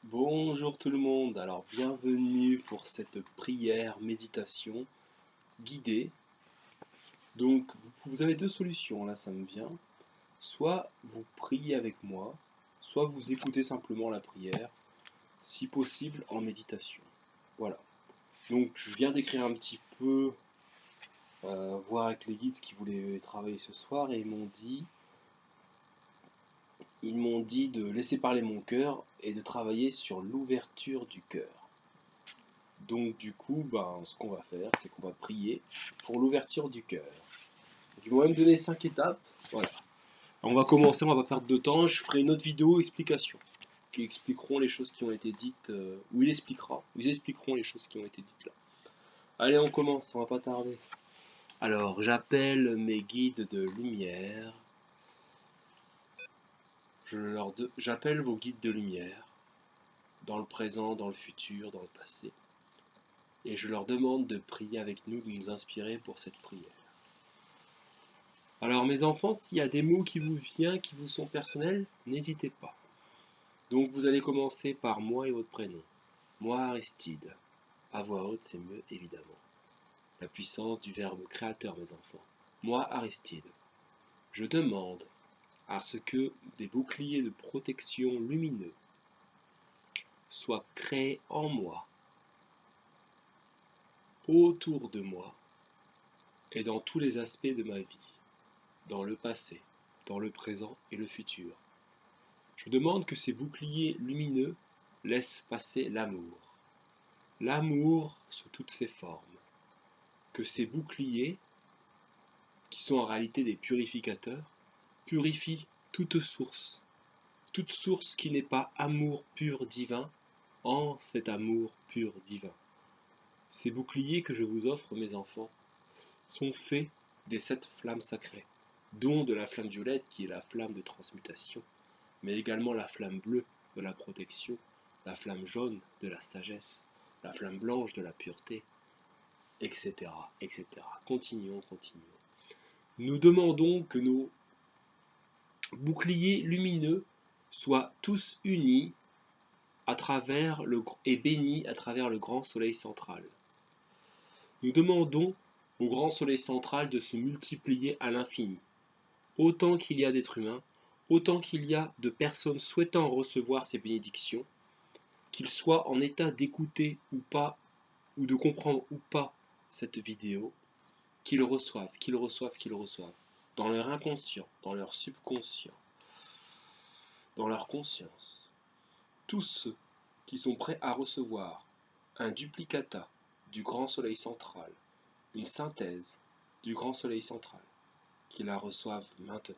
Bonjour tout le monde, alors bienvenue pour cette prière méditation guidée. Donc vous avez deux solutions, là ça me vient. Soit vous priez avec moi, soit vous écoutez simplement la prière, si possible en méditation. Voilà. Donc je viens d'écrire un petit peu, voir avec les guides ce qu'ils voulaient travailler ce soir et ils m'ont dit de laisser parler mon cœur et de travailler sur l'ouverture du cœur. Donc du coup, ce qu'on va faire, c'est qu'on va prier pour l'ouverture du cœur. Ils vont même donner 5 étapes. Voilà. On va commencer, on va pas perdre de temps. Je ferai une autre vidéo explication qui expliqueront les choses qui ont été dites, ou ils expliqueront les choses qui ont été dites là. Allez, on commence, on va pas tarder. Alors, j'appelle mes guides de lumière. J'appelle vos guides de lumière, dans le présent, dans le futur, dans le passé. Et je leur demande de prier avec nous, de nous inspirer pour cette prière. Alors mes enfants, s'il y a des mots qui vous viennent, qui vous sont personnels, n'hésitez pas. Donc vous allez commencer par moi et votre prénom. Moi Aristide. À voix haute, c'est mieux évidemment. La puissance du verbe créateur, mes enfants. Moi Aristide. Je demande à ce que des boucliers de protection lumineux soient créés en moi, autour de moi et dans tous les aspects de ma vie, dans le passé, dans le présent et le futur. Je demande que ces boucliers lumineux laissent passer l'amour. L'amour sous toutes ses formes. Que ces boucliers, qui sont en réalité des purificateurs, purifient toute source qui n'est pas amour pur divin, en cet amour pur divin. Ces boucliers que je vous offre, mes enfants, sont faits des 7 flammes sacrées, dont de la flamme violette qui est la flamme de transmutation, mais également la flamme bleue de la protection, la flamme jaune de la sagesse, la flamme blanche de la pureté, etc., etc. Continuons. Nous demandons que nos boucliers lumineux soient tous unis et bénis à travers le grand soleil central. Nous demandons au grand soleil central de se multiplier à l'infini. Autant qu'il y a d'êtres humains, autant qu'il y a de personnes souhaitant recevoir ces bénédictions, qu'ils soient en état d'écouter ou pas, ou de comprendre ou pas cette vidéo, qu'ils le reçoivent, dans leur inconscient, dans leur subconscient, dans leur conscience. Tous ceux qui sont prêts à recevoir un duplicata du grand soleil central, une synthèse du grand soleil central, qui la reçoivent maintenant.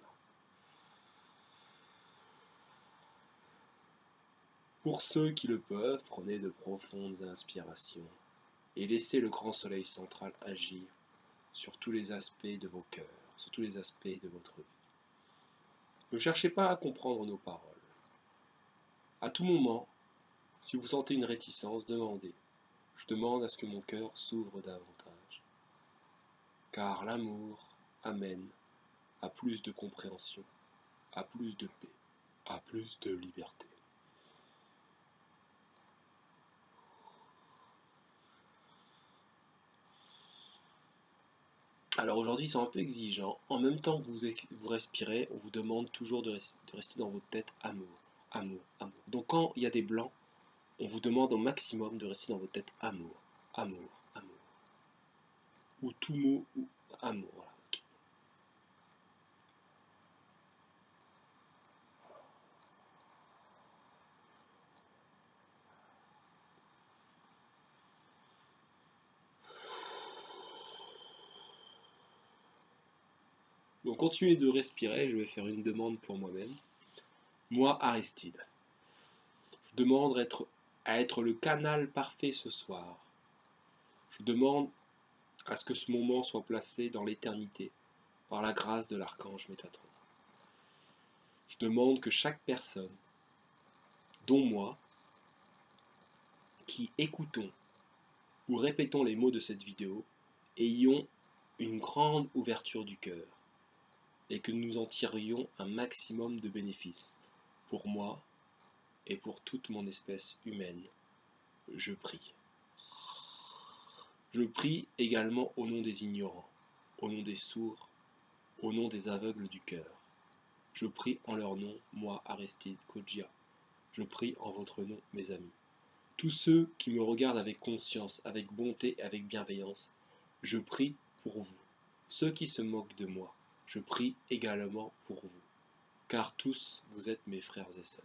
Pour ceux qui le peuvent, prenez de profondes inspirations et laissez le grand soleil central agir sur tous les aspects de vos cœurs, sur tous les aspects de votre vie. Ne cherchez pas à comprendre nos paroles. À tout moment, si vous sentez une réticence, demandez. Je demande à ce que mon cœur s'ouvre davantage. Car l'amour amène à plus de compréhension, à plus de paix, à plus de liberté. Alors aujourd'hui, c'est un peu exigeant. En même temps que vous respirez, on vous demande toujours de rester dans votre tête amour, amour, amour. Donc quand il y a des blancs, on vous demande au maximum de rester dans votre tête amour, amour, amour. Ou tout mot, ou amour. Voilà. Donc continuez de respirer, je vais faire une demande pour moi-même. Moi, Aristide, je demande à être le canal parfait ce soir. Je demande à ce que ce moment soit placé dans l'éternité, par la grâce de l'archange Métatron. Je demande que chaque personne, dont moi, qui écoutons ou répétons les mots de cette vidéo, ayons une grande ouverture du cœur et que nous en tirions un maximum de bénéfices pour moi, et pour toute mon espèce humaine, je prie. Je prie également au nom des ignorants, au nom des sourds, au nom des aveugles du cœur. Je prie en leur nom, moi, Aristide Kodjia. Je prie en votre nom, mes amis. Tous ceux qui me regardent avec conscience, avec bonté et avec bienveillance, je prie pour vous. Ceux qui se moquent de moi, je prie également pour vous, car tous vous êtes mes frères et sœurs.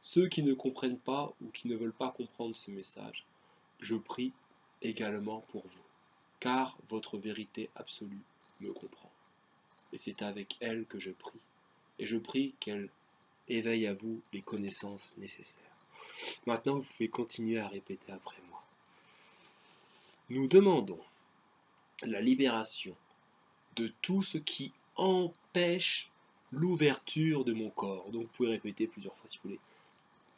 Ceux qui ne comprennent pas ou qui ne veulent pas comprendre ce message, je prie également pour vous, car votre vérité absolue me comprend. Et c'est avec elle que je prie. Et je prie qu'elle éveille à vous les connaissances nécessaires. Maintenant, vous pouvez continuer à répéter après moi. Nous demandons la libération de tout ce qui empêche l'ouverture de mon corps. Donc, vous pouvez répéter plusieurs fois si vous voulez.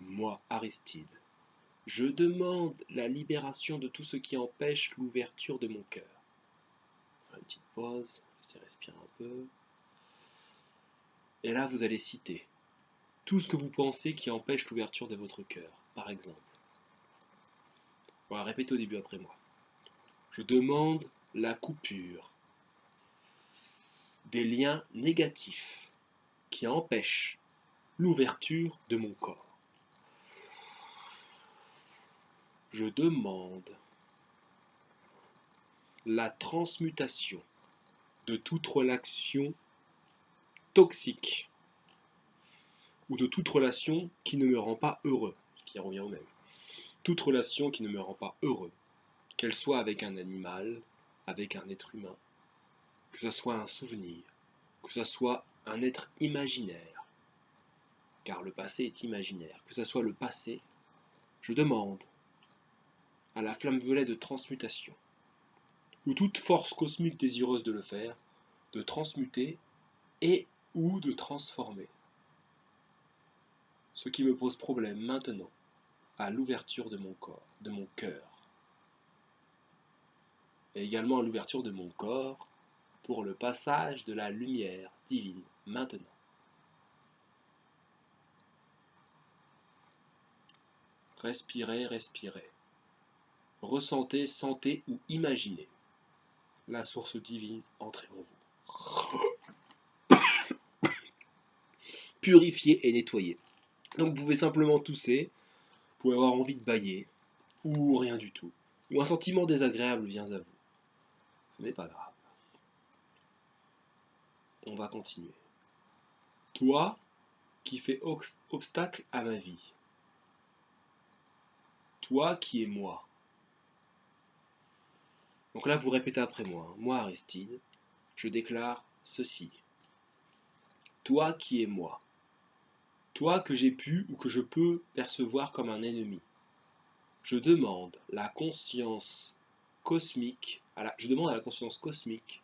Moi, Aristide, je demande la libération de tout ce qui empêche l'ouverture de mon cœur. Une petite pause, laissez respirer un peu. Et là, vous allez citer tout ce que vous pensez qui empêche l'ouverture de votre cœur, par exemple. Voilà, répétez au début après moi. Je demande la coupure des liens négatifs qui empêchent l'ouverture de mon corps. Je demande la transmutation de toute relation toxique ou de toute relation qui ne me rend pas heureux, ce qui revient au même. Toute relation qui ne me rend pas heureux, qu'elle soit avec un animal, avec un être humain, que ce soit un souvenir, que ce soit un être imaginaire, car le passé est imaginaire, que ce soit le passé, je demande à la flamme violette de transmutation, ou toute force cosmique désireuse de le faire, de transmuter et ou de transformer ce qui me pose problème maintenant à l'ouverture de mon corps, de mon cœur, et également à l'ouverture de mon corps pour le passage de la lumière divine maintenant. Respirez, respirez. Ressentez, sentez ou imaginez la source divine entrer en vous. Purifier et nettoyer. Donc vous pouvez simplement tousser, vous pouvez avoir envie de bâiller, ou rien du tout. Ou un sentiment désagréable vient à vous. Ce n'est pas grave. On va continuer. Toi qui fais obstacle à ma vie. Toi qui es moi. Donc là, vous répétez après moi. Moi, Aristide, je déclare ceci. Toi qui es moi. Toi que j'ai pu ou que je peux percevoir comme un ennemi. Je demande la conscience cosmique, je demande à la conscience cosmique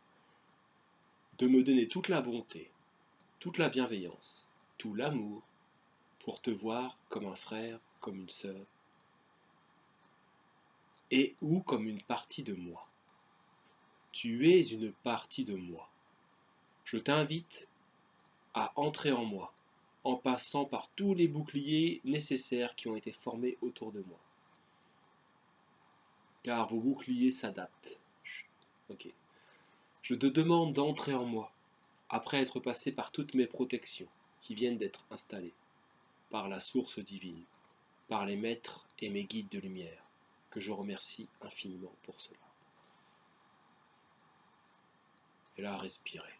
de me donner toute la bonté, toute la bienveillance, tout l'amour pour te voir comme un frère, comme une sœur, et ou comme une partie de moi. Tu es une partie de moi. Je t'invite à entrer en moi, en passant par tous les boucliers nécessaires qui ont été formés autour de moi. Car vos boucliers s'adaptent. Ok. Je te demande d'entrer en moi, après être passé par toutes mes protections qui viennent d'être installées, par la source divine, par les maîtres et mes guides de lumière, que je remercie infiniment pour cela. Et là, respirez.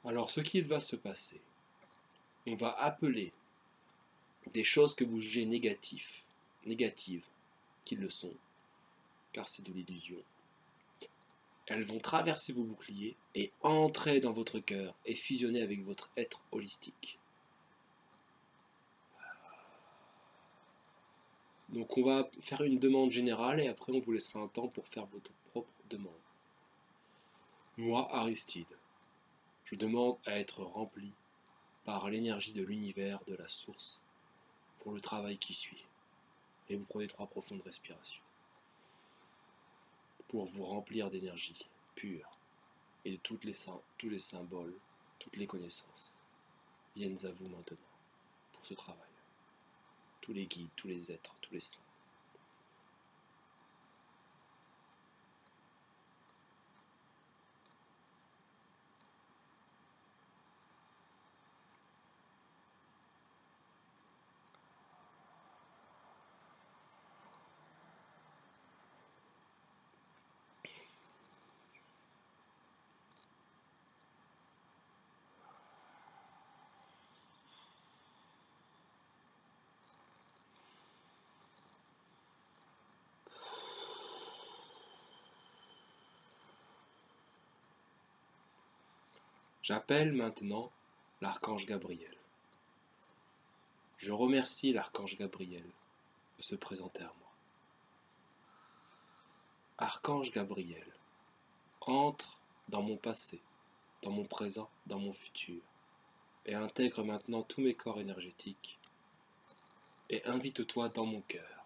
Alors, ce qu'il va se passer, on va appeler des choses que vous jugez négatives, qui le sont, car c'est de l'illusion. Elles vont traverser vos boucliers et entrer dans votre cœur et fusionner avec votre être holistique. Donc on va faire une demande générale et après on vous laissera un temps pour faire votre propre demande. Moi, Aristide, je demande à être rempli par l'énergie de l'univers, de la source, pour le travail qui suit. Et vous prenez 3 profondes respirations pour vous remplir d'énergie pure. et de tous les symboles, toutes les connaissances viennent à vous maintenant pour ce travail. Tous les guides, tous les êtres, tous les saints. J'appelle maintenant l'archange Gabriel. Je remercie l'archange Gabriel de se présenter à moi. Archange Gabriel, entre dans mon passé, dans mon présent, dans mon futur, et intègre maintenant tous mes corps énergétiques, et invite-toi dans mon cœur,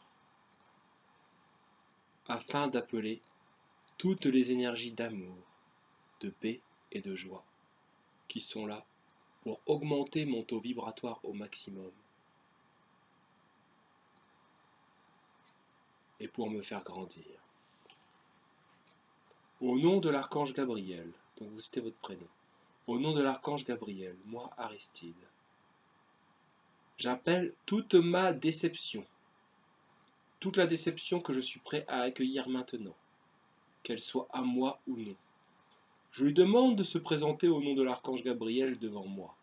afin d'appeler toutes les énergies d'amour, de paix et de joie, qui sont là pour augmenter mon taux vibratoire au maximum, et pour me faire grandir. Au nom de l'archange Gabriel, donc vous citez votre prénom, au nom de l'archange Gabriel, moi Aristide, j'appelle toute ma déception, toute la déception que je suis prêt à accueillir maintenant, qu'elle soit à moi ou non. Je lui demande de se présenter au nom de l'archange Gabriel devant moi.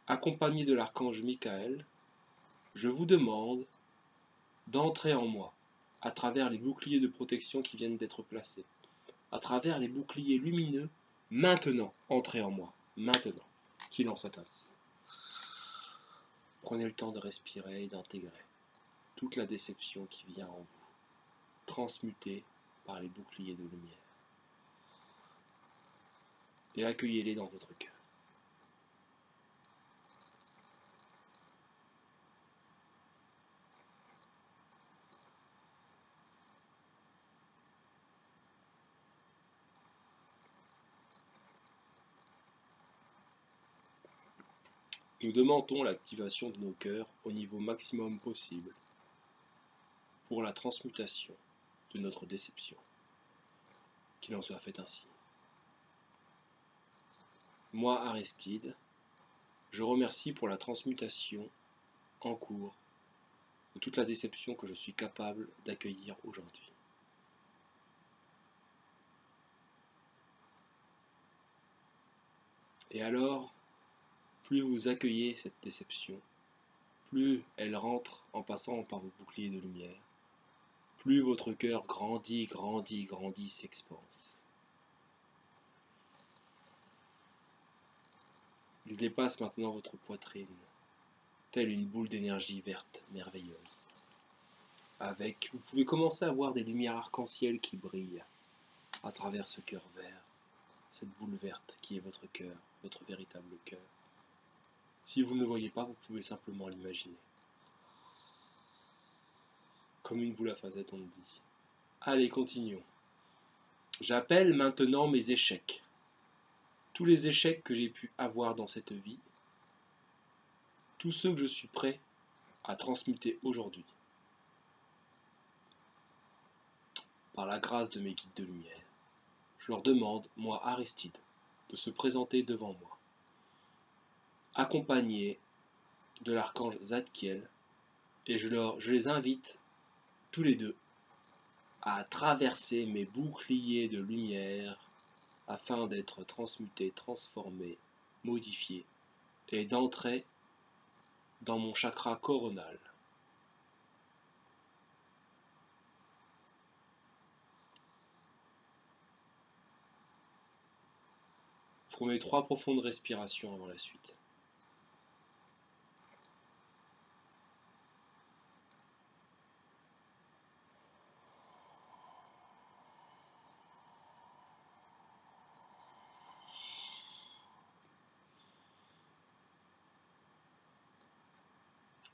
Accompagné de l'archange Michael, je vous demande d'entrer en moi, à travers les boucliers de protection qui viennent d'être placés, à travers les boucliers lumineux, maintenant, entrez en moi, maintenant, qu'il en soit ainsi. Prenez le temps de respirer et d'intégrer toute la déception qui vient en vous, transmutée par les boucliers de lumière. Et accueillez-les dans votre cœur. Nous demandons l'activation de nos cœurs au niveau maximum possible pour la transmutation de notre déception. Qu'il en soit fait ainsi. Moi, Aristide, je remercie pour la transmutation en cours de toute la déception que je suis capable d'accueillir aujourd'hui. Et alors, plus vous accueillez cette déception, plus elle rentre en passant par vos boucliers de lumière, plus votre cœur grandit, grandit, grandit, s'expanse. Il dépasse maintenant votre poitrine, telle une boule d'énergie verte merveilleuse. Vous pouvez commencer à voir des lumières arc-en-ciel qui brillent à travers ce cœur vert, cette boule verte qui est votre cœur, votre véritable cœur. Si vous ne le voyez pas, vous pouvez simplement l'imaginer. Comme une boule à facettes, on dit. Allez, continuons. J'appelle maintenant mes échecs. Tous les échecs que j'ai pu avoir dans cette vie, tous ceux que je suis prêt à transmuter aujourd'hui. Par la grâce de mes guides de lumière, je leur demande, moi Aristide, de se présenter devant moi, accompagné de l'archange Zadkiel, et je les invite tous les deux à traverser mes boucliers de lumière afin d'être transmutés, transformés, modifiés, et d'entrer dans mon chakra coronal. Prenez 3 profondes respirations avant la suite.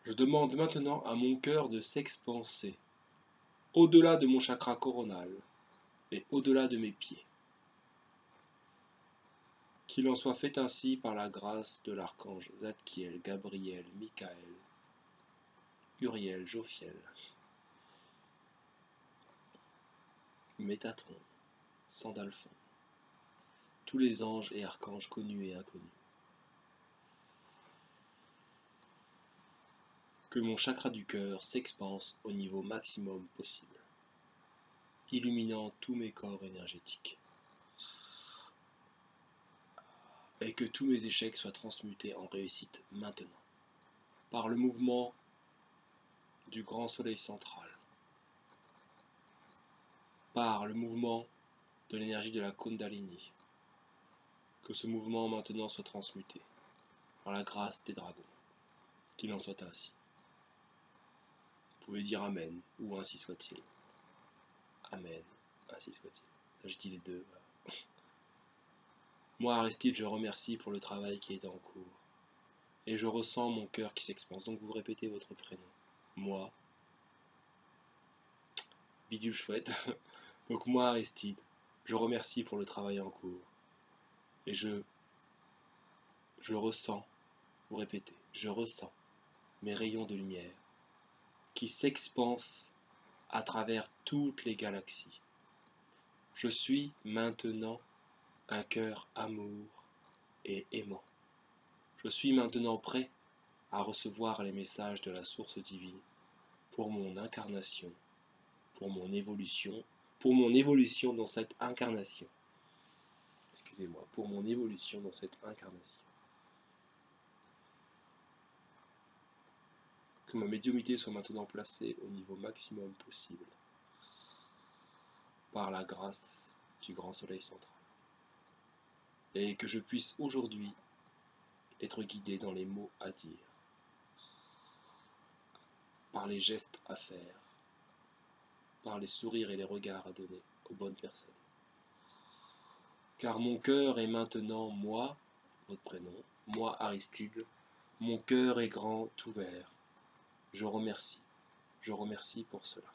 Je demande maintenant à mon cœur de s'expanser, au-delà de mon chakra coronal et au-delà de mes pieds. Qu'il en soit fait ainsi par la grâce de l'archange Zadkiel, Gabriel, Michael, Uriel, Jophiel, Métatron, Sandalphon, tous les anges et archanges connus et inconnus. Que mon chakra du cœur s'expanse au niveau maximum possible, illuminant tous mes corps énergétiques. Et que tous mes échecs soient transmutés en réussite maintenant, par le mouvement du grand soleil central, par le mouvement de l'énergie de la Kundalini. Que ce mouvement maintenant soit transmuté par la grâce des dragons, qu'il en soit ainsi. Vous pouvez dire Amen, ou ainsi soit-il. Amen, ainsi soit-il. Ça, je dis les deux. Voilà. Moi, Aristide, je remercie pour le travail qui est en cours. Et je ressens mon cœur qui s'expanse. Donc vous répétez votre prénom. Moi, bidule chouette. Donc moi, Aristide, je remercie pour le travail en cours. Et je ressens, vous répétez, je ressens mes rayons de lumière qui s'expansent à travers toutes les galaxies. Je suis maintenant un cœur amour et aimant. Je suis maintenant prêt à recevoir les messages de la source divine pour mon incarnation, pour mon évolution dans cette incarnation. Excusez-moi, pour mon évolution dans cette incarnation. Que ma médiumnité soit maintenant placée au niveau maximum possible par la grâce du grand soleil central. Et que je puisse aujourd'hui être guidé dans les mots à dire, par les gestes à faire, par les sourires et les regards à donner aux bonnes personnes. Car mon cœur est maintenant moi, votre prénom, moi Aristide, mon cœur est grand ouvert. Je remercie pour cela.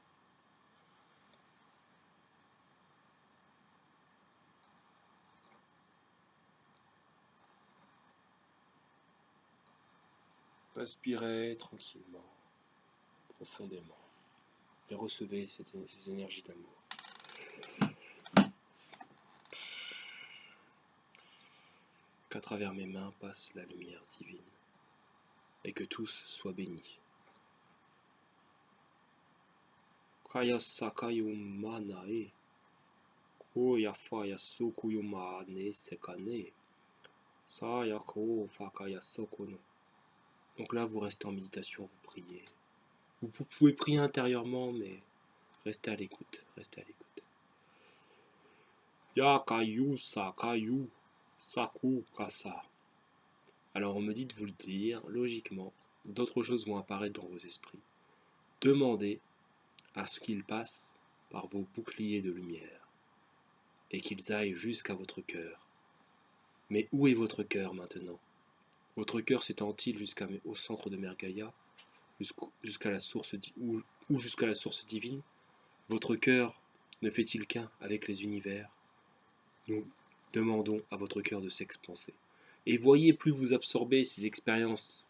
Respirez tranquillement, profondément, et recevez ces énergies d'amour. Qu'à travers mes mains passe la lumière divine, et que tous soient bénis. Kaya sakayumanae, koyafaya sukuyumane sekane, sayako fakaya sokono. Donc là, vous restez en méditation, vous priez. Vous pouvez prier intérieurement, mais restez à l'écoute, restez à l'écoute. Yakayu sakayu saku kasa. Alors on me dit de vous le dire, logiquement, d'autres choses vont apparaître dans vos esprits. Demandez à ce qu'ils passent par vos boucliers de lumière et qu'ils aillent jusqu'à votre cœur. Mais où est votre cœur maintenant? Votre cœur s'étend-il jusqu'au centre de Mère Gaïa, jusqu'à la source ou jusqu'à la source divine? Votre cœur ne fait-il qu'un avec les univers? Nous demandons à votre cœur de s'expanser. Et voyez, plus vous absorbez ces expériences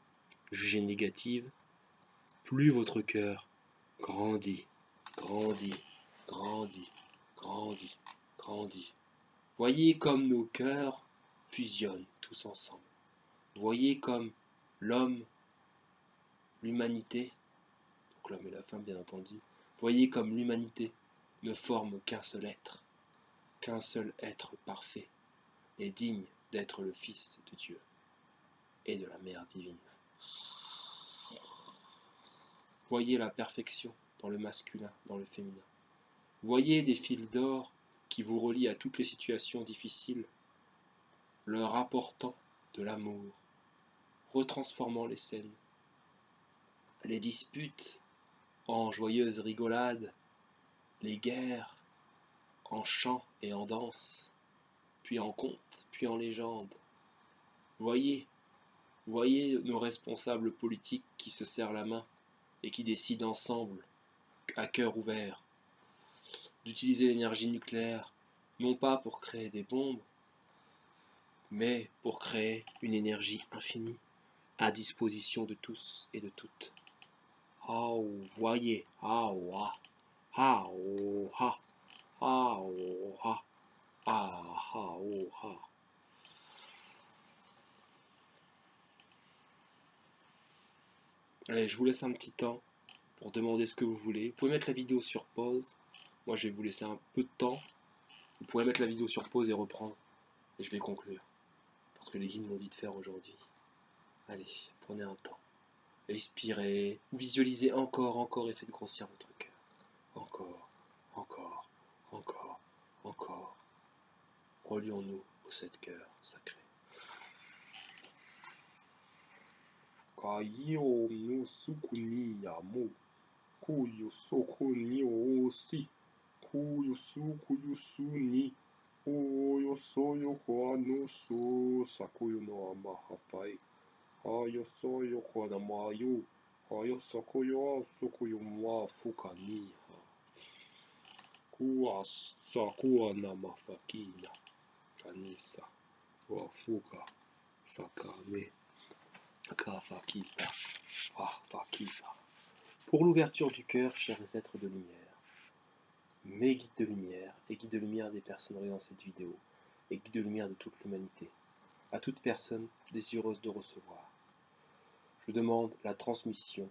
jugées négatives, plus votre cœur grandit, grandit, grandit, grandit, grandit. Voyez comme nos cœurs fusionnent tous ensemble. Voyez comme l'homme, l'humanité, donc l'homme et la femme bien entendu, voyez comme l'humanité ne forme qu'un seul être parfait et digne d'être le Fils de Dieu et de la Mère divine. Voyez la perfection dans le masculin, dans le féminin. Voyez des fils d'or qui vous relient à toutes les situations difficiles, leur apportant de l'amour, retransformant les scènes, les disputes en joyeuses rigolades, les guerres en chant et en danse, puis en conte, puis en légende. Voyez nos responsables politiques qui se serrent la main et qui décident ensemble, à cœur ouvert, d'utiliser l'énergie nucléaire, non pas pour créer des bombes, mais pour créer une énergie infinie à disposition de tous et de toutes. Voyez, ah, ah, ah. Allez, je vous laisse un petit temps pour demander ce que vous voulez. Vous pouvez mettre la vidéo sur pause. Moi, je vais vous laisser un peu de temps. Vous pourrez mettre la vidéo sur pause et reprendre. Et je vais conclure. Parce que les guides m'ont dit de faire aujourd'hui. Allez, prenez un temps. Expirez. Visualisez encore et faites grossir votre cœur. Encore. Relions-nous au 7 cœurs sacré. Kaio no suku ni yamu. Kuyo soku ni oshi. Kuyo suku yusu ni. Oyo soyo kwa no so. Sakuyo no amahafai. Ayo soyo kwa namayu. Ayo sakuyo sukuyo wa fuka ni. Kuwa sakuwa namafakina. Kanisa. Wa fuka. Sakame. Kafakisa. Fakisa. Pour l'ouverture du cœur, chers êtres de lumière, mes guides de lumière et guides de lumière des personnes regardant cette vidéo et guides de lumière de toute l'humanité, à toute personne désireuse de recevoir, je demande la transmission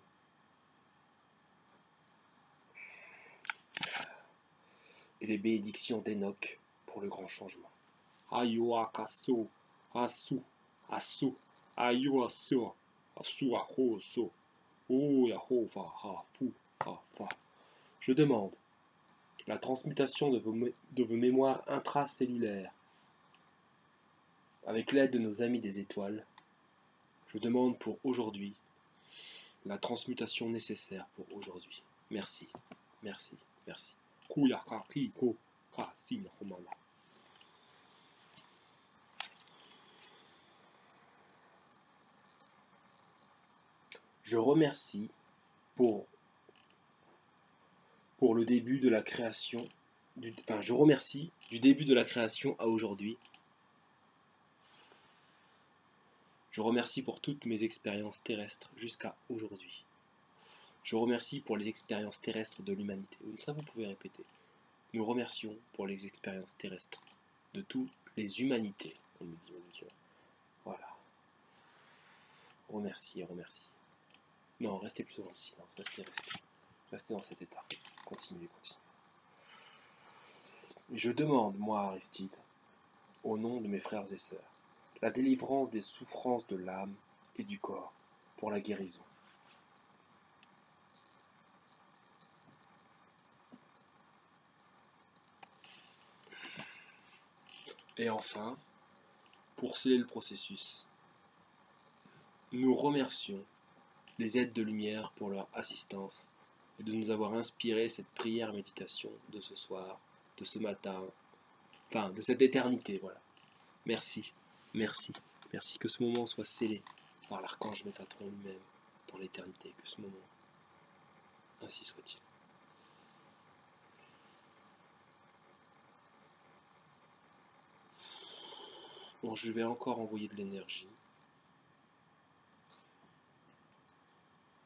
et les bénédictions d'Enoch pour le grand changement. Ayo akaso, asu, ayo aso, asu ahoso, o yahova ha fu ha fa. Je demande la transmutation de vos mémoires intracellulaires avec l'aide de nos amis des étoiles. Je demande pour aujourd'hui la transmutation nécessaire pour aujourd'hui. Merci. Je remercie pour le début de la création. Je remercie du début de la création à aujourd'hui. Je remercie pour toutes mes expériences terrestres jusqu'à aujourd'hui. Je remercie pour les expériences terrestres de l'humanité. Ça, vous pouvez répéter. Nous remercions pour les expériences terrestres de toutes les humanités. On me dit. Voilà. Remercie. Non, restez plutôt dans le silence. Restez dans cet état. Continuez. Je demande, moi, Aristide, au nom de mes frères et sœurs, la délivrance des souffrances de l'âme et du corps pour la guérison. Et enfin, pour sceller le processus, nous remercions les êtres de lumière pour leur assistance et de nous avoir inspiré cette prière méditation de ce soir, de ce matin, enfin de cette éternité, voilà. Merci que ce moment soit scellé par l'archange Métatron lui-même dans l'éternité, que ce moment, ainsi soit-il. Bon, je vais encore envoyer de l'énergie.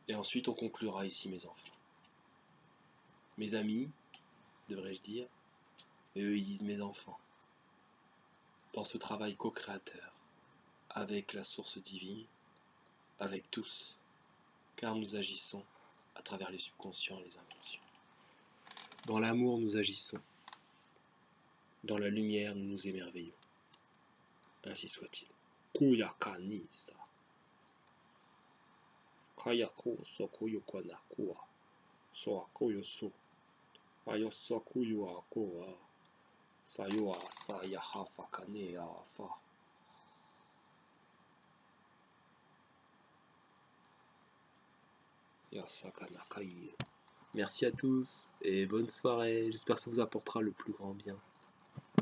Et ensuite, on conclura ici, mes enfants. Mes amis, devrais-je dire, et eux, ils disent mes enfants. Dans ce travail co-créateur, avec la source divine, avec tous, car nous agissons à travers les subconscients et les inconscients. Dans l'amour, nous agissons. Dans la lumière, nous nous émerveillons. Ainsi soit-il. Kuyakanisa. Kayako sokuyo kwanakua. Soakoyo so. Ayo sokuyo akoa. Sayo asaya hafa kane afa. Yasakanakai. Merci à tous et bonne soirée. J'espère que ça vous apportera le plus grand bien.